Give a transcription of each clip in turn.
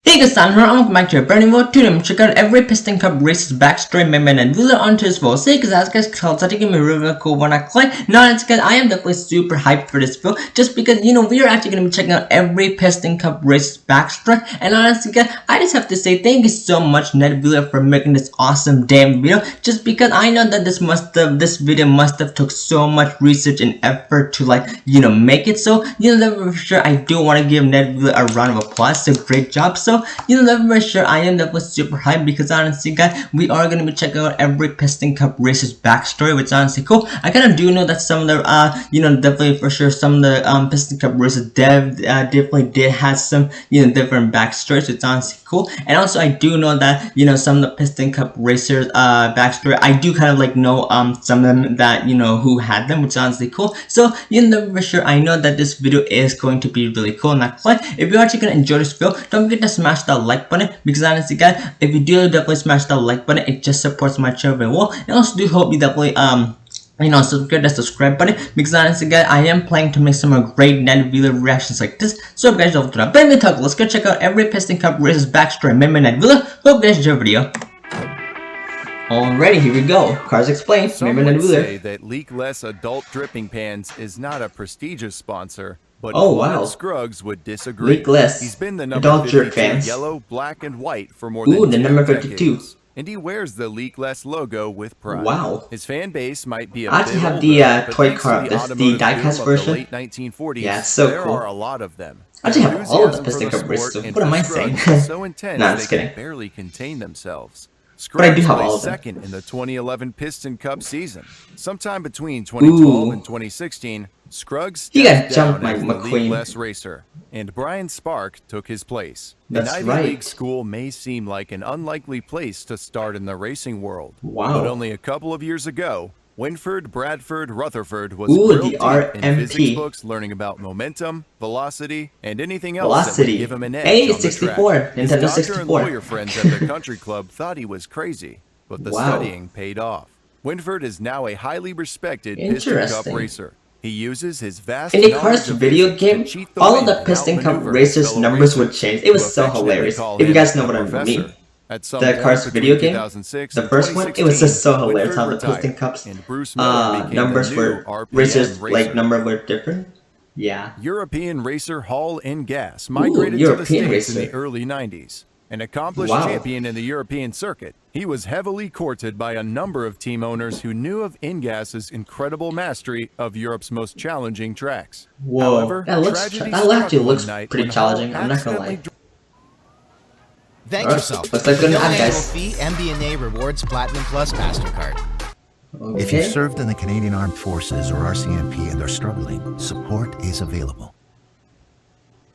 Hey guys, I'm here. Welcome back to a brand new video. Today I'm checking out every Piston Cup race's backstory, movement, and really onto his full. Say because as guys called starting to me really cool when I play. Now it's good. I am definitely super hyped for this video, just because we are actually gonna be checking out every Piston Cup race's backstory. And honestly, guys, I just have to say thank you so much, NetVilla, for making this awesome damn video. Just because I know that this video must have took so much research and effort to make it. So for sure I do want to give NetVilla a round of applause. So great job. So for sure I am definitely super hyped because honestly guys, we are going to be checking out every Piston Cup race's backstory, which is honestly cool. I kind of do know that some of the definitely for sure some of the Piston Cup races definitely did have some different backstories, which is honestly cool. And also I do know that some of the Piston Cup racers backstory, I do kind of know some of them that who had them, which is honestly cool. So for sure I know that this video is going to be really cool. Not quite. If you're actually gonna enjoy this video, don't forget to smash that like button, because honestly guys, if you do definitely smash that like button, it just supports my channel very well. And also do hope you definitely subscribe that subscribe button, because honestly guys, I am planning to make some more great NetVilla reactions like this. So guys, don't forget to talk. Let's go check out every Piston Cup race's backstory. Remember NetVilla. Hope you guys enjoy the video. Alrighty, here we go. Cars Explained. Some would say that Leakless Adult Dripping Pans is not a prestigious sponsor, but Scruggs would disagree. Leakless He's been the number Adult 52 Drip Pans. yellow, black, and white for more than the number 52. decades, and he wears the Leakless logo with pride. Wow. His fan base might be a I bit actually have older, the toy car of the this, the diecast version. late 1940s, yeah, it's so there cool. are a lot of them. I actually have all of the Piston Cup races, so what am I saying? So intense nah, I'm just they kidding. can barely contain themselves. But I do Scruggs have all placed of them. second in the 2011 Piston Cup season. Sometime between 2012 and 2016, Scruggs he got jumped down by as the McQueen. league-less racer, and Brian Spark took his place. That's An Ivy right. League school may seem like an unlikely place to start in the racing world. Wow. But only a couple of years ago, Winford Bradford Rutherford was the grilled deep in RMP. physics books learning about momentum, velocity, and anything else that Velocity. would give him an edge Hey, on the 64. track. His Nintendo doctor 64. and lawyer friends at the country club thought he was crazy, but the studying paid off. Winford is now a highly respected Piston Cup racer. He uses his vast in the Cars video game, all of the Piston Cup racers' numbers would change. It was so hilarious. If you guys know what I mean. The Cars video game, the first one, it was just so hilarious how the Piston Cups numbers were, racers number were different. Yeah. European racer Hall and Gas migrated to the States in the early 90s. An accomplished champion in the European circuit, he was heavily courted by a number of team owners who knew of Ingas's incredible mastery of Europe's most challenging tracks. Whoa, however, that actually looks pretty challenging, I'm not gonna lie. Thank yourself. Looks like good No ad, annual guys. fee, MBNA Rewards Platinum Plus MasterCard. Okay. If you served in the Canadian Armed Forces or RCMP and are struggling, support is available.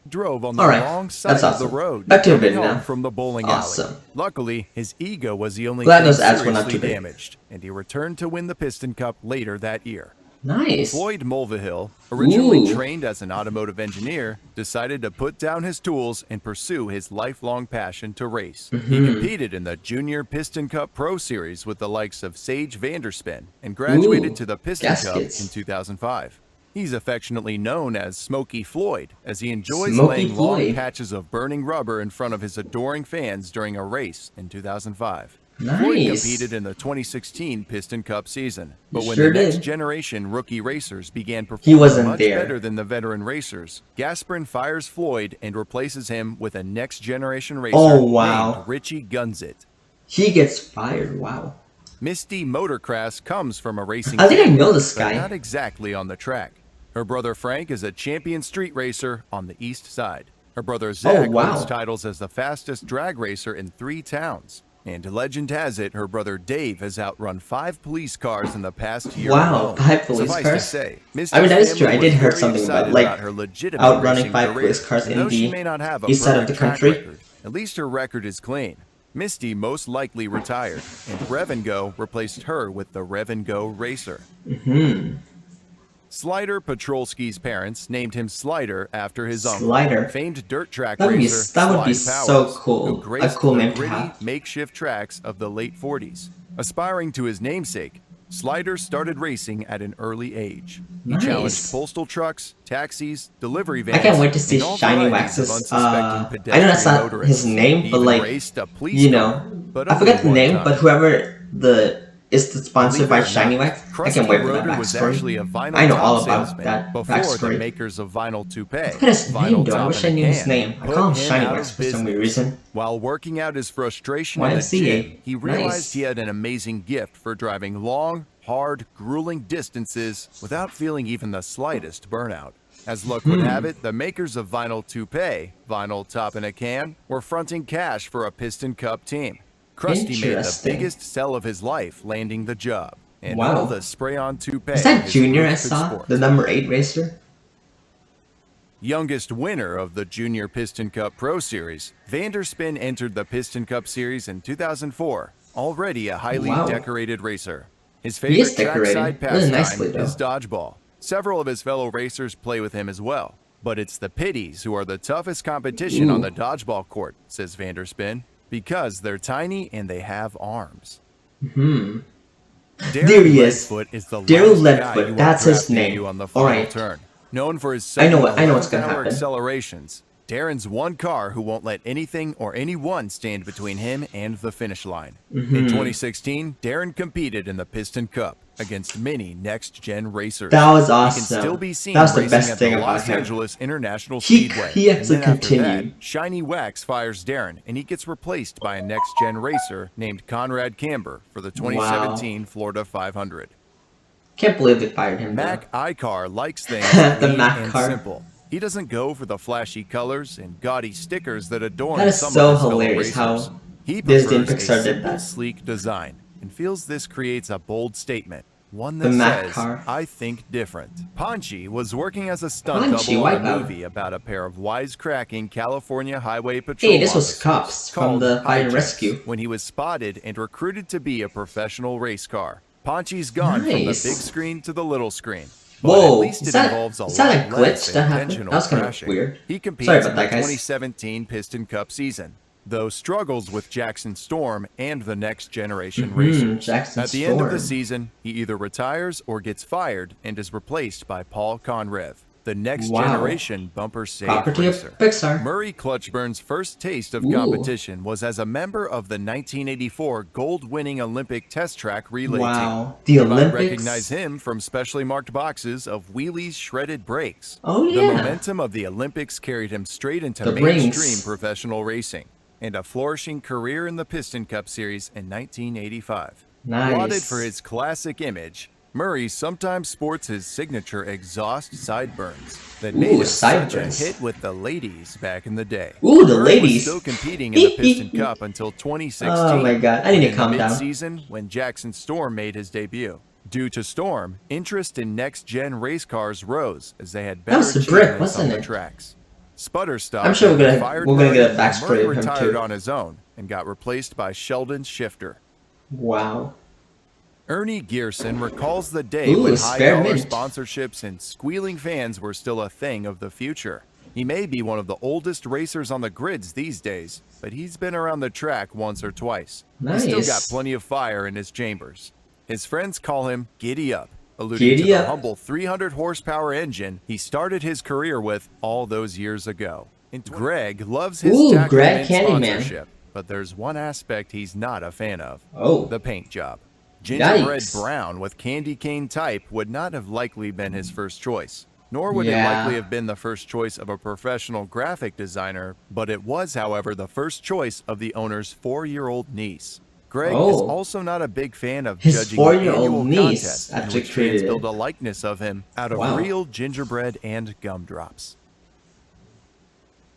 Drove on the wrong side of the road, back to the video home now. from the bowling Awesome. alley. Luckily, his ego was the only Glad thing those ads were not seriously too big. damaged, and he returned to win the Piston Cup later that year. Nice. Floyd Mulvihill, originally trained as an automotive engineer, decided to put down his tools and pursue his lifelong passion to race. He competed in the Junior Piston Cup Pro Series with the likes of Sage Vanderspin and graduated to the Piston Cup in 2005. He's affectionately known as Smokey Floyd, as he enjoys laying long patches of burning rubber in front of his adoring fans during a race in 2005. Nice. Floyd competed in the 2016 Piston Cup season, but when the next generation rookie racers began performing much better than the veteran racers, Gasprin fires Floyd and replaces him with a next generation racer named Richie Gunzit. He gets fired, wow. Misty Motorcrass comes from a racing I think I know family, this guy. but not exactly on the track. Her brother Frank is a champion street racer on the east side. Her brother Zach holds titles as the fastest drag racer in 3 towns. And legend has it, her brother Dave has outrun 5 police cars in the past year alone. 5 police Suffice cars? to say, I mean, that is true. I did hear very something excited about, her legitimate outrunning racing 5 career. police cars in Though she the may not have a east side of the perfect track country. record, at least her record is clean. Misty most likely retired, and Rev and Go replaced her with the Rev and Go racer. Slider Petrolski's parents named him Slider after his uncle, famed dirt track racer that would be Slide so Powers, cool. who graced A cool the name to gritty, have. makeshift tracks of the late 40s. Aspiring to his namesake, Slider started racing at an early age. He Nice. challenged postal trucks, taxis, delivery I vans, can't wait to see and all Shiny varieties of Wax's. unsuspecting I know that's pedestrian not motorists. his name, He but even like, raced a police you car, know, but I only forgot the one name, time. but whoever is sponsored Believe by it or Shiny not, Wax, I Krusty can't wait for that Roeder was actually backstory. a vinyl I know top all about salesman that before the backstory. makers of Vinyl Toupee, I forgot his name Vinyl though. I Top wish in I a knew his Can, name. I put call him him Shiny out Wax of for some weird business. reason. While working out his frustration in the YMCA. gym, he realized Nice. he had an amazing gift for driving long, hard, grueling distances without feeling even the slightest burnout. As luck would have it, the makers of Vinyl Toupee, Vinyl Top in a Can, were fronting cash for a Piston Cup team. Krusty made the Interesting. biggest sell of his life landing the job, and Wow. all the spray-on toupee Is that his Junior I roof could saw? sport. The number 8 racer? Youngest winner of the Junior Piston Cup Pro Series, Vanderspin entered the Piston Cup Series in 2004, already a highly Wow. decorated racer. His He is favorite trackside decorated. Really pastime nicely, though. is dodgeball. Several of his fellow racers play with him as well, but it's the Pitties who are the toughest competition on Ooh. the dodgeball court, says Vanderspin, because they're tiny and they have arms. Darren There he is. Leadfoot is the Daryl last guy Leadfoot, who that's his outdrafted name. you on the final Alright. turn. Known for his I know sudden what's gonna 11th-hour happen. accelerations, Darren's one car who won't let anything or anyone stand between him and the finish line. In 2016, Darren competed in the Piston Cup against many next-gen racers. That was He can awesome. still be seen That was the racing best at thing the about Los him. Angeles International He Speedway. actually and then after that, continued. Shiny Wax fires Darren, and he gets replaced by a next-gen racer named Conrad Camber for the 2017 Florida 500. Can't believe they fired him. Mac iCar likes things The clean Mac and car. simple. He doesn't go for the flashy colors and gaudy stickers that adorn That is some so of his fellow hilarious racers. how He Disney and prefers Pixar a did simple, that. sleek design and feels this creates a bold statement. One The that Mac says, car. I think different. Ponchi was working as a stunt Ponchi, double on a Wipeout. movie about a pair of wisecracking California Highway Patrol Hey, this was officers Cops from called the Fire and Hijinks Rescue. when he was spotted and recruited to be a professional race car. Ponchi's gone from the Nice. big screen to the little screen. But Whoa, at least is it that- involves a is that lot a glitch less that happened? intentional That was kind of crashing. weird. He competes Sorry in about the that, guys. 2017 Piston Cup season, though struggles with Jackson Storm and the next generation racers. Jackson At the end of the Storm. season, he either retires or gets fired and is replaced by Paul Conrev, the next Wow. generation bumper safe Property of racer. Pixar. Murray Clutchburn's first taste of Ooh. competition was as a member of the 1984 gold-winning Olympic test track relay Wow. team. The You might Olympics? recognize him from specially marked boxes of wheelies shredded brakes. Oh, The yeah. momentum of the Olympics carried him straight into The mainstream rings. professional racing and a flourishing career in the Piston Cup Series in 1985. Nice. Lauded for his classic image, Murray sometimes sports his signature exhaust sideburns that made Ooh, him such a sideburns. hit with the ladies back in the day. Ooh, the Murray ladies. was still competing in the Piston Cup until 2016. Oh my God, I need to in calm the down. mid-season when Jackson Storm made his debut. Due to Storm, interest in next-gen race cars rose as they had better was the brick, achievements on wasn't the it? tracks. Sputterstock I'm sure we're gonna- fired we're gonna Murray, get a and backstory Murray of him, retired too. on his own and got replaced by Sheldon Shifter. Wow. Ernie Gearson recalls the day Ooh, when spare high-dollar mint. sponsorships and squealing fans were still a thing of the future. He may be one of the oldest racers on the grids these days, but he's been around the track once or twice. He's still Nice. got plenty of fire in his chambers. His friends call him Giddy Up, alluding Giddy to the Up. humble 300 horsepower engine he started his career with all those years ago. And Greg loves his Ooh, Jack Greg Mint Candyman. sponsorship, but there's one aspect he's not a fan of. Oh. The paint job. Gingerbread Yikes. brown with candy cane type would not have likely been his first choice, nor would it Yeah. likely have been the first choice of a professional graphic designer, but it was, however, the first choice of the owner's 4-year-old niece. Greg is Oh. also not a big fan of His judging 4-year-old annual niece contests in actually which fans created it. build a likeness of him out of Wow. real gingerbread and gumdrops.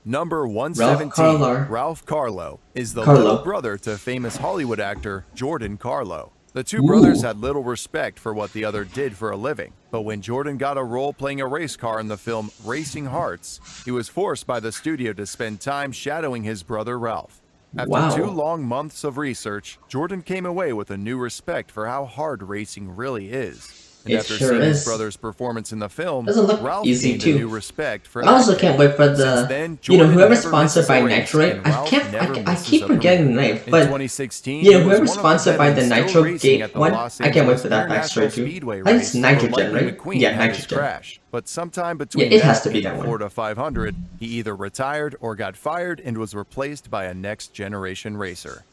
Number 117, Carlo. Ralph Carlo, is the Carlo. little brother to famous Hollywood actor Jordan Carlo. The two Ooh. brothers had little respect for what the other did for a living, but when Jordan got a role playing a race car in the film Racing Hearts, he was forced by the studio to spend time shadowing his brother Ralph. After Wow. 2 long months of research, Jordan came away with a new respect for how hard racing really is. And It after sure seeing his is. brother's performance in the film, Doesn't look Ralph easy gained too. a new respect for I also acting. can't wait for Since the, then, you know, Jordan whoever's never sponsored misses by a race, Nitro. and Ralph never I misses keep a forgetting the premiere. name, In but 2016, you know, he was whoever's one of the sponsored by the veterans still Nitro racing Gate at the one, Los I can't wait Angeles for that International backstory too. Speedway I think it's race where Nitrogen, Lightning right? McQueen Yeah, had his Nitrogen. crash. But sometime between it has that to be and that the one. Florida 500, he either retired or got fired and was replaced by a next-generation racer.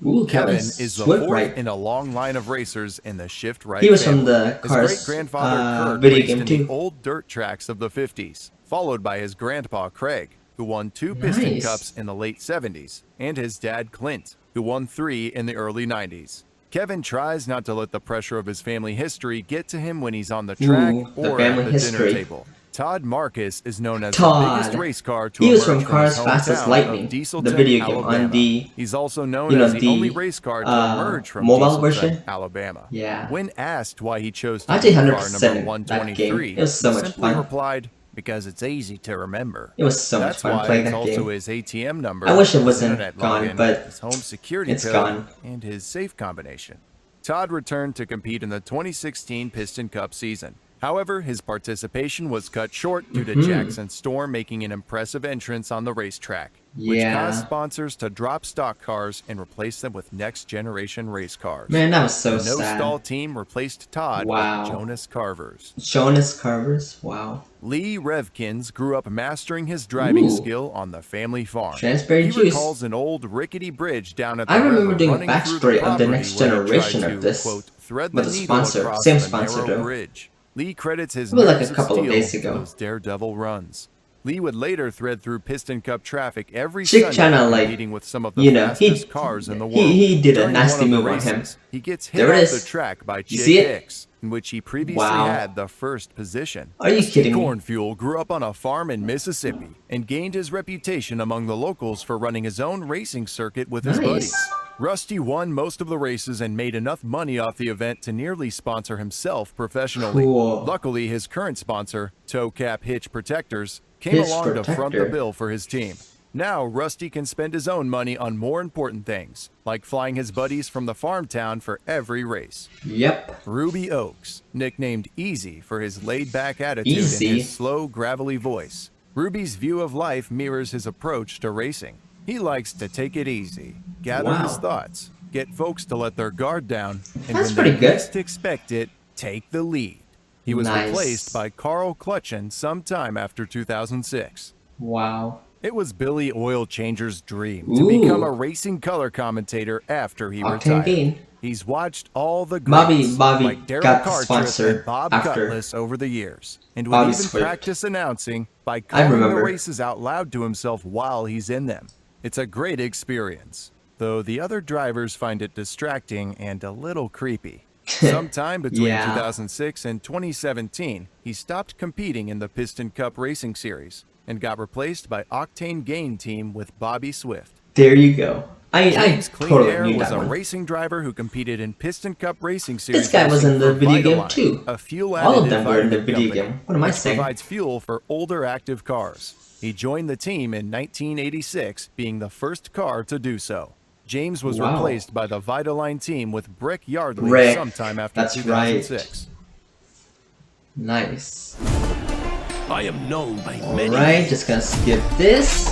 Ooh, Kevin Kevin is the Swift, fourth right? in a long line of racers in the Shift Right He was family. from the His Cars great-grandfather Kurt video raced game in too. the old dirt tracks of the 50s, followed by his grandpa Craig, who won 2 Piston Nice. Cups in the late 70s, and his dad Clint, who won 3 in the early 90s. Kevin tries not to let the pressure of his family history get to him when he's on the track Ooh, the or family at the history. dinner table. Todd Marcus is known as Todd. the biggest race car to He was emerge from from his Cars Fastest hometown Lightning, of the Dieselton, video game Alabama. on the, He's also known you know, as the only the race car to emerge from mobile Dieselton, version. Alabama. Yeah. When asked why he chose to I be did car 100% number that 123, game. It was so he much simply fun. replied, "Because it's easy to remember." It was so much That's fun why playing it's that also game. his ATM number, I wish it his wasn't internet gone, login, but his home security it's code, gone. and his safe combination. Todd returned to compete in the 2016 Piston Cup season. However, his participation was cut short due to Jackson Storm making an impressive entrance on the racetrack, which Yeah. caused sponsors to drop stock cars and replace them with next-generation race cars. Man, that was so The sad. no-stall team replaced Todd Wow. with Jonas Carvers. Jonas Carvers, wow. Lee Revkins grew up mastering his driving Ooh. skill on the family farm. Transparent He juice. recalls an old rickety bridge down at the I remember river doing a running through backstory of the property next where he generation tried of to, this quote, thread with the a needle sponsor. across Same the sponsor, narrow though. bridge. Lee credits his It was like nerves a of couple of steel days to ago. those daredevil runs. Lee would later thread through Piston Cup traffic every Chick Sunday, China, like, competing with some of the you know, fastest cars in the world. he did a During nasty one of move the on him. races, he gets hit There it off is. the track by You Chick see it? Hicks, in which he previously Wow. had the first position. Are you kidding me? Corn Fuel grew up on a farm in Mississippi and gained his reputation among the locals for running his own racing circuit with his Nice. buddies. Rusty won most of the races and made enough money off the event to nearly sponsor himself professionally. Cool. Luckily, his current sponsor, Toe Cap Hitch Protectors, came Hitch along to front the Protector. bill for his team. Now, Rusty can spend his own money on more important things, like flying his buddies from the farm town for every race. Yep. Ruby Oaks, nicknamed Easy for his laid-back attitude Easy? and his slow, gravelly voice. Ruby's view of life mirrors his approach to racing. He likes to take it easy, gather his Wow. thoughts, get folks to let their guard down, and That's when pretty they good. least expect it, take the lead. He was Nice. replaced by Carl Clutchen sometime after 2006. Wow. It was Billy Oil Changer's dream Ooh. to become a racing color commentator after he Octane retired. Gain. He's watched all the Bobby- greats Bobby like Daryl got the Cartrip sponsor and Bob after Cutlass over the years, and would Bobby even Swift. practice announcing by calling the remember. races out loud to himself while he's in them. It's a great experience, though the other drivers find it distracting and a little creepy. Sometime between Yeah. 2006 and 2017, he stopped competing in the Piston Cup Racing Series and got replaced by Octane Gain team with Bobby Swift. There you go. I James Clean totally Air knew was that a one. racing driver who competed in Piston Cup Racing Series. This guy was racing in the for video game Vitaline, too. a fuel All of additive them were in the vitamin video company, game. What am I which saying? provides fuel for older active cars. He joined the team in 1986, being the first car to do so. James was Wow. replaced by the Vitaline team with Brick Yardley Rick, sometime after that's 2006. Nice. I am known by many. Alright, just gonna skip this.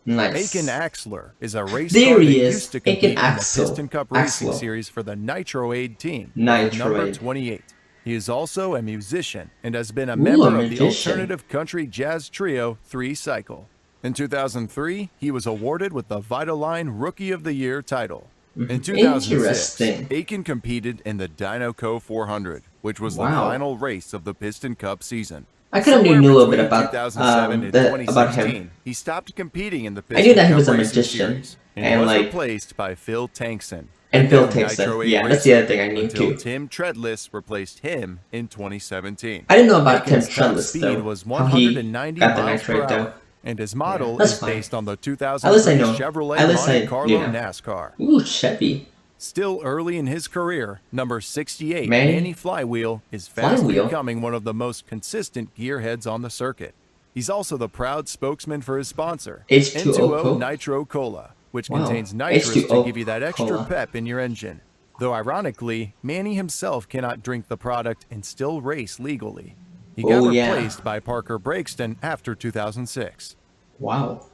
Nice. Aiken Axler is a race There car that he is, used to compete Aiken in the Axel. Piston Cup Racing Axel. Series for the Nitro Aid team, Nitro number Aid. 28. He is also a musician and has been a Ooh, member a of the magician. alternative country jazz trio 3 Cycle. In 2003, he was awarded with the Vitaline Rookie of the Year title. In 2006, Interesting. Aiken competed in the Dynoco 400, which was the Wow. final race of the Piston Cup season. I kind of knew a Somewhere little bit between about 2007 and about 2016, him. he stopped competing in the I Piston knew that he Cup was a Racing magician, Series and and, was like- replaced by Phil Tankson. And Phil then Tankson. Nitro 8 Yeah, that's the other thing I Racing knew until too. Tim Treadless replaced him in 2017. I didn't know about Tim Aiken's top Treadless speed though. was How he 190 got the miles Nitro per Aid, though. hour, and his model that's is fine. based on the At least I 2003 know. Chevrolet At least Monte I- Carlo yeah. NASCAR. Ooh, Chevy. Still early in his career, number 68, Manny Manny Flywheel, is fast Flywheel? becoming one of the most consistent gearheads on the circuit. He's also the proud spokesman for his sponsor, H2O N2O Cola? Nitro Cola, which Wow. contains nitrous to H2O give you that extra Cola. pep in your engine. Though ironically, Manny himself cannot drink the product and still race legally. He got replaced by Parker Breakston after 2006. Wow.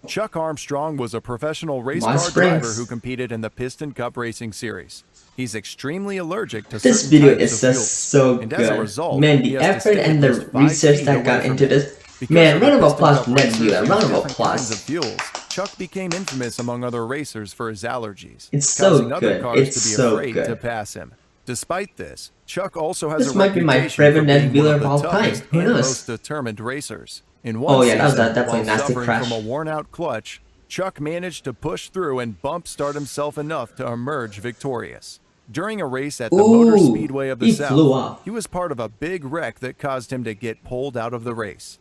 Chuck Armstrong was a professional race car driver who competed in the Piston Cup Racing Series. He's extremely allergic to this certain video types is of just fuels, so and good. as a result, Man, he the has to effort stay and at the least 5 research feet that away got from into it. this. Because Man, of round of the Piston applause Cup for that racers video. use Round of different kinds of applause. fuels, Chuck became infamous among other racers for his allergies, It's so causing other good. cars It's to be so afraid good. to pass him. Despite this, Chuck also has This a might be my reputation favorite for net being one dealer of of the all time. toughest Who and knows? most determined racers. In one Oh yeah, that was season, definitely while a nasty suffering crash. from a worn-out clutch, Chuck managed to push through and bump start himself enough to emerge victorious. During a race at the Motor Speedway of the he flew off. South, he was part of a big wreck that caused him to get pulled out of the race.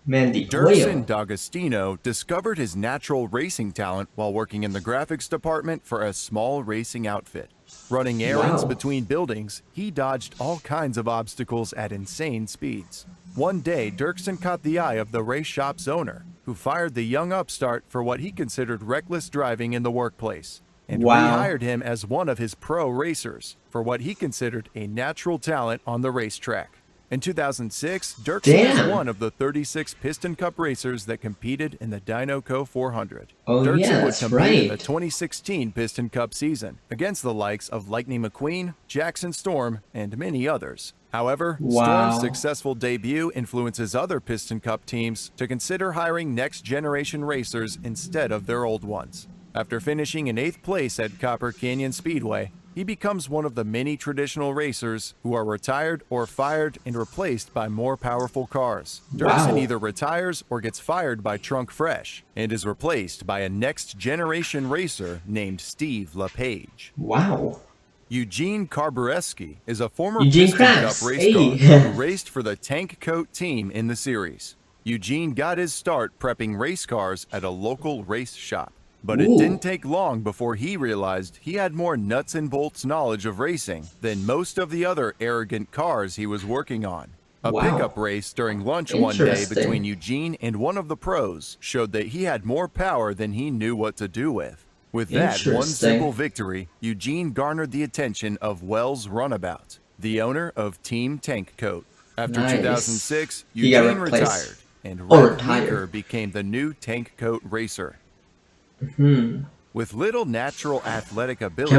Man, the Dirksen oil. D'Agostino discovered his natural racing talent while working in the graphics department for a small racing outfit. Running errands between buildings, he dodged all kinds of obstacles at insane speeds. One day, Dirksen caught the eye of the race shop's owner, who fired the young upstart for what he considered reckless driving in the workplace, and rehired him as one of his pro racers for what he considered a natural talent on the racetrack. In 2006, Dirksen was one of the 36 Piston Cup racers that competed in the Dynoco 400. Dirksen would compete in the 2016 Piston Cup season against the likes of Lightning McQueen, Jackson Storm, and many others. However, Storm's successful debut influences other Piston Cup teams to consider hiring next-generation racers instead of their old ones. After finishing in 8th place at Copper Canyon Speedway, he becomes one of the many traditional racers who are retired or fired and replaced by more powerful cars. Dirksen either retires or gets fired by Trunk Fresh and is replaced by a next-generation racer named Steve LePage. Eugene Carbureski is a former Piston Cup race car who raced for the Tank Coat team in the series. Eugene got his start prepping race cars at a local race shop. But it didn't take long before he realized he had more nuts and bolts knowledge of racing than most of the other arrogant cars he was working on. A pickup race during lunch one day between Eugene and one of the pros showed that he had more power than he knew what to do with. With that one simple victory, Eugene garnered the attention of Wells Runabout, the owner of Team Tank Coat. After 2006, Eugene retired, and Red Meeker became the new Tank Coat racer. With little natural athletic ability,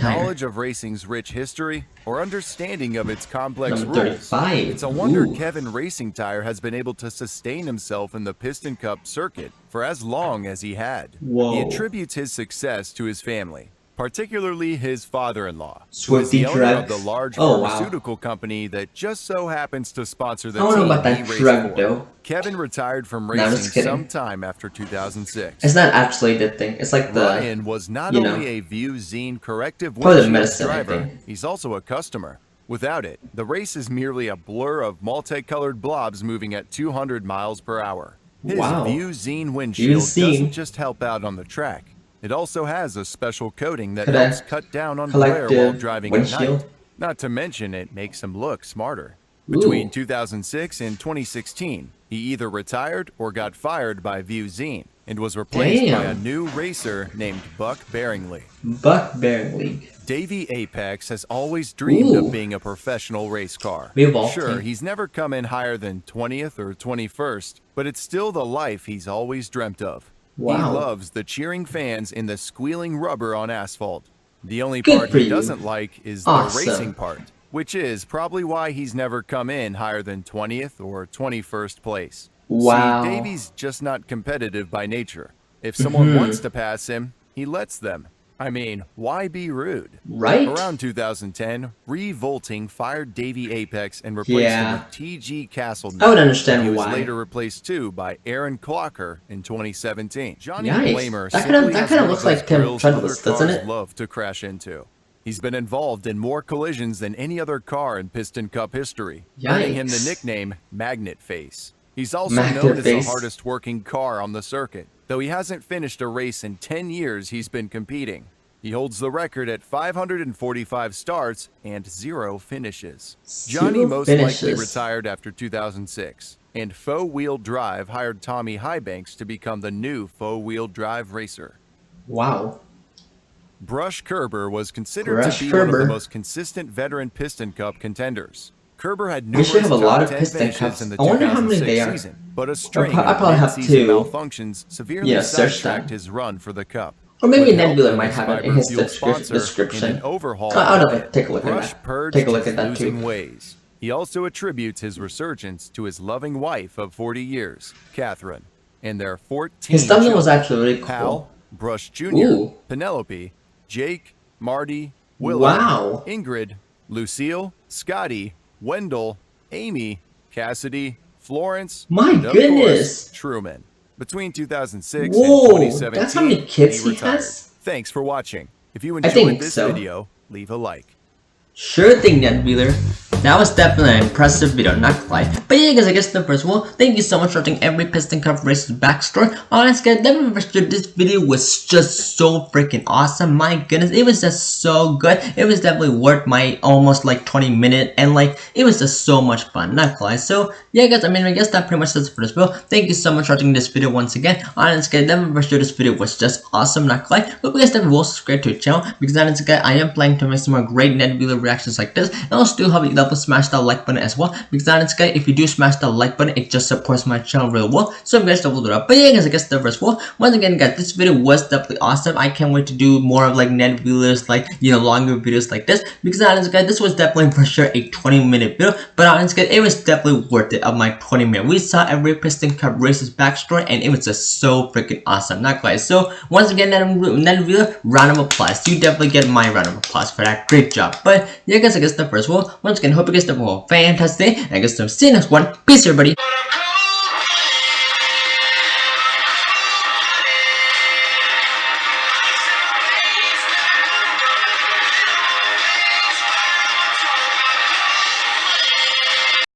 knowledge of racing's rich history, or understanding of its complex rules, it's a wonder Kevin Racing Tire has been able to sustain himself in the Piston Cup circuit for as long as he had. He attributes his success to his family, particularly his father-in-law, who is the owner of the large pharmaceutical company that just so happens to sponsor the team he raced for. Kevin retired from racing sometime after 2006. It's not actually the thing. It's like the Ryan was not only a View Zine corrective windshield driver, he's also a customer. Without it, the race is merely a blur of multicolored blobs moving at 200 miles per hour. His View Zine windshield doesn't just help out on the track. It also has a special coating that helps cut down on glare while driving at night. Not to mention, it makes him look smarter. Between 2006 and 2016, he either retired or got fired by View Zine and was replaced by a new racer named Buck Bearingley. Davey Apex has always dreamed of being a professional race car. Sure, he's never come in higher than 20th or 21st, but it's still the life he's always dreamt of. He loves the cheering fans and the squealing rubber on asphalt. The only part he doesn't like is the racing part, which is probably why he's never come in higher than 20th or 21st place. See, Davey's just not competitive by nature. If someone wants to pass him, he lets them. I mean, why be rude? Around 2010, Revolting fired Davey Apex and replaced him with T.G. Castleman. I would understand he why. was later replaced too by Aaron Clocker in 2017. Johnny Yikes. Blamer That simply kind has of one looks those like Tim grills other Trudless, doesn't cars it? love to crash into. He's been involved in more collisions than any other car in Piston Cup history, earning him the nickname Magnet Face. He's also known as the hardest working car on the circuit, though he hasn't finished a race in 10 years he's been competing. He holds the record at 545 starts and 0 finishes. Johnny most likely retired after 2006, and Faux Wheel Drive hired Tommy Highbanks to become the new Faux Wheel Drive racer. Brush Kerber was considered to be one of the most consistent veteran Piston Cup contenders. Kerber had numerous should have a lot top of 10 Piston finishes Cups. in the I wonder how many they 2006 are. season, but a string I of probably have mid-season to, malfunctions severely search sidetracked that. his run for the Cup. Or maybe With help Nebula from might his have it in Fiber his Fuel sponsor description. and an overhaul I'll of it, take a look at Brush that. purged Take a look his at that losing too. ways. He also attributes his resurgence to his loving wife of 40 years, Catherine, and their 14 His thumbnail was children. actually really cool. Hal, Brush Jr., Ooh. Penelope, Jake, Marty, Willow, Wow. Ingrid, Lucille, Scotty, Wendell, Amy, Cassidy, Florence, My and of goodness. course, Truman. Between 2006 Whoa, and 2017, that's how many kids he retired. has? Thanks for watching. If you I think enjoyed this so. video, leave a like. Sure thing, Nebula. That was definitely an impressive video, not gonna lie. But yeah guys, I guess the first one, thank you so much for watching every Piston Cup race's backstory. Honestly guys, this video was just so freaking awesome. My goodness, it was just so good. It was definitely worth my almost like 20-minute, and like it was just so much fun, not gonna lie. So yeah guys, I guess that pretty much does it for this video. Thank you so much for watching this video once again. Honestly guys, this video was just awesome, not gonna lie. Hope you guys definitely will subscribe to the channel, because honestly guys, I am planning to make some more great Nebula reactions like this. And also do hope you love to smash that like button as well, because honestly guys, if you do smash that like button, it just supports my channel really well. So you guys double do that. But yeah guys, I guess the first one, once again guys, this video was definitely awesome. I can't wait to do more of like Nebula's like longer videos like this, because honestly guys, this was definitely for sure a 20-minute video, but honestly guys, it was definitely worth it of my 20-minute. We saw every Piston Cup race's backstory, and it was just so freaking awesome, not guys. So once again, Nebula, round of applause. You definitely get my round of applause for that. Great job. But yeah guys, I guess the first one, once again, hope you guys have a fantastic day, and I guess I'll see you next one. Peace everybody.